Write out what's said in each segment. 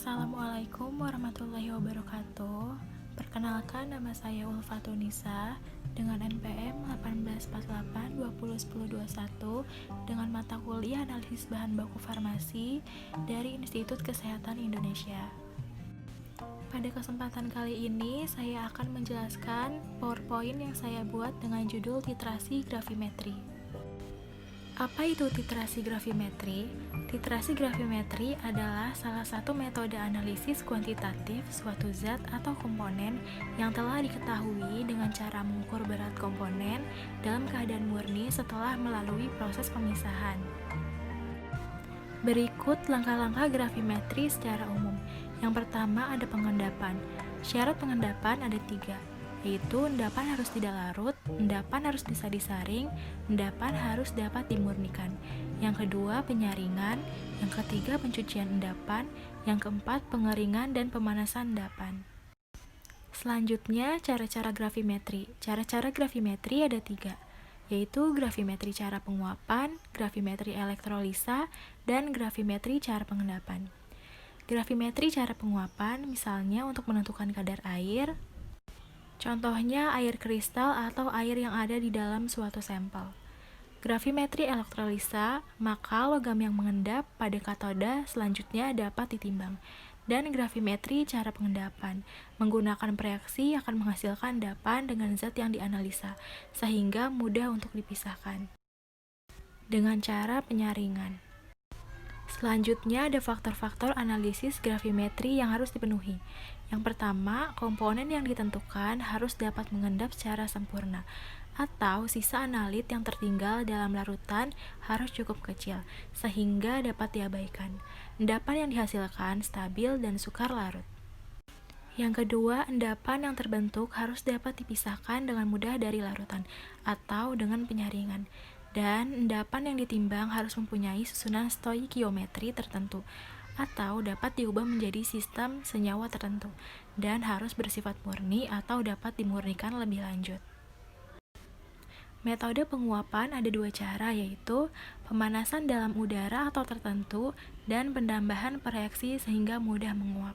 Assalamualaikum warahmatullahi wabarakatuh. Perkenalkan, nama saya Ulfatunisa dengan NPM 1848201021 dengan mata kuliah analisis bahan baku farmasi dari Institut Kesehatan Indonesia. Pada kesempatan kali ini saya akan menjelaskan PowerPoint yang saya buat dengan judul titrasi gravimetri. Apa itu titrasi gravimetri? Titrasi gravimetri adalah salah satu metode analisis kuantitatif suatu zat atau komponen yang telah diketahui dengan cara mengukur berat komponen dalam keadaan murni setelah melalui proses pemisahan. Berikut langkah-langkah gravimetri secara umum. Yang pertama ada pengendapan. Syarat pengendapan ada 3, yaitu endapan harus tidak larut, endapan harus bisa disaring, endapan harus dapat dimurnikan. Yang kedua, penyaringan. Yang ketiga, pencucian endapan. Yang keempat, pengeringan dan pemanasan endapan. Selanjutnya, cara-cara gravimetri. Cara-cara gravimetri ada 3, yaitu gravimetri cara penguapan, gravimetri elektrolisa, dan gravimetri cara pengendapan. Gravimetri cara penguapan misalnya untuk menentukan kadar air, contohnya air kristal atau air yang ada di dalam suatu sampel. Gravimetri elektrolisa, maka logam yang mengendap pada katoda selanjutnya dapat ditimbang. Dan gravimetri cara pengendapan, menggunakan reaksi akan menghasilkan endapan dengan zat yang dianalisa, sehingga mudah untuk dipisahkan. Dengan cara penyaringan. Selanjutnya ada faktor-faktor analisis gravimetri yang harus dipenuhi. Yang pertama, komponen yang ditentukan harus dapat mengendap secara sempurna, atau sisa analit yang tertinggal dalam larutan harus cukup kecil, sehingga dapat diabaikan. Endapan yang dihasilkan stabil dan sukar larut. Yang kedua, endapan yang terbentuk harus dapat dipisahkan dengan mudah dari larutan, atau dengan penyaringan. Dan endapan yang ditimbang harus mempunyai susunan stoikiometri tertentu, atau dapat diubah menjadi sistem senyawa tertentu, dan harus bersifat murni atau dapat dimurnikan lebih lanjut. Metode penguapan ada 2 cara, yaitu pemanasan dalam udara atau tertentu dan penambahan reaksi sehingga mudah menguap.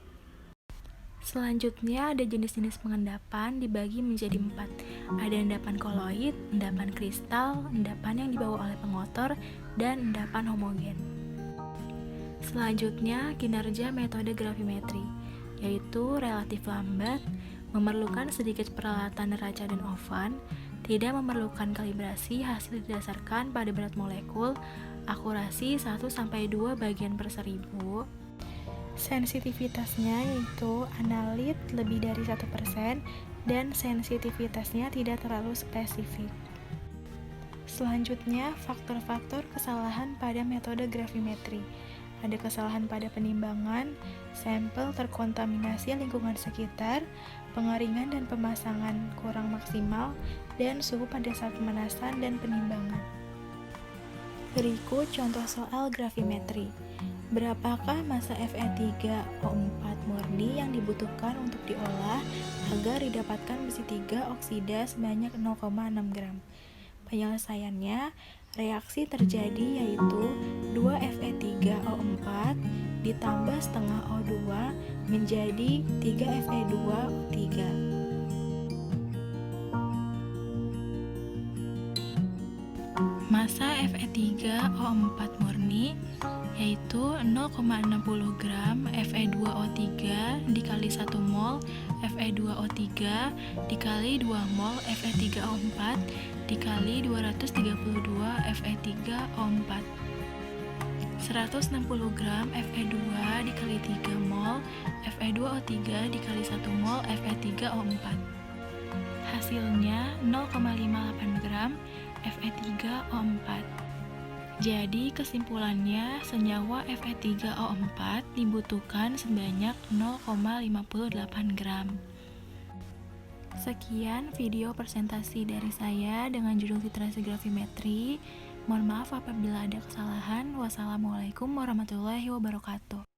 Selanjutnya ada jenis-jenis pengendapan dibagi menjadi 4. Ada endapan koloid, endapan kristal, endapan yang dibawa oleh pengotor, dan endapan homogen. Selanjutnya kinerja metode gravimetri, yaitu relatif lambat, memerlukan sedikit peralatan neraca dan oven, tidak memerlukan kalibrasi hasil didasarkan pada berat molekul, akurasi 1-2 bagian per 1000, sensitivitasnya yaitu analit lebih dari 1% dan sensitivitasnya tidak terlalu spesifik. Selanjutnya, faktor-faktor kesalahan pada metode gravimetri. Ada kesalahan pada penimbangan, sampel terkontaminasi lingkungan sekitar, pengeringan dan pemasangan kurang maksimal, dan suhu pada saat pemanasan dan penimbangan. Berikut contoh soal gravimetri. Berapakah massa Fe3O4 murni yang dibutuhkan untuk diolah agar didapatkan besi 3 oksida sebanyak 0,6 gram? Penyelesaiannya, reaksi terjadi yaitu 2 Fe3O4 ditambah setengah O2 menjadi 3 Fe2O3. Massa Fe3O4 murni yaitu 0,60 gram Fe2O3 dikali 1 mol Fe2O3 dikali 2 mol Fe3O4 dikali 232 Fe3O4. 160 gram Fe2 dikali 3 mol Fe2O3 dikali 1 mol Fe3O4. Hasilnya 0,58 gram Fe3O4. Jadi kesimpulannya senyawa Fe3O4 dibutuhkan sebanyak 0,58 gram. Sekian video presentasi dari saya dengan judul titrasi gravimetri. Mohon maaf apabila ada kesalahan. Wassalamualaikum warahmatullahi wabarakatuh.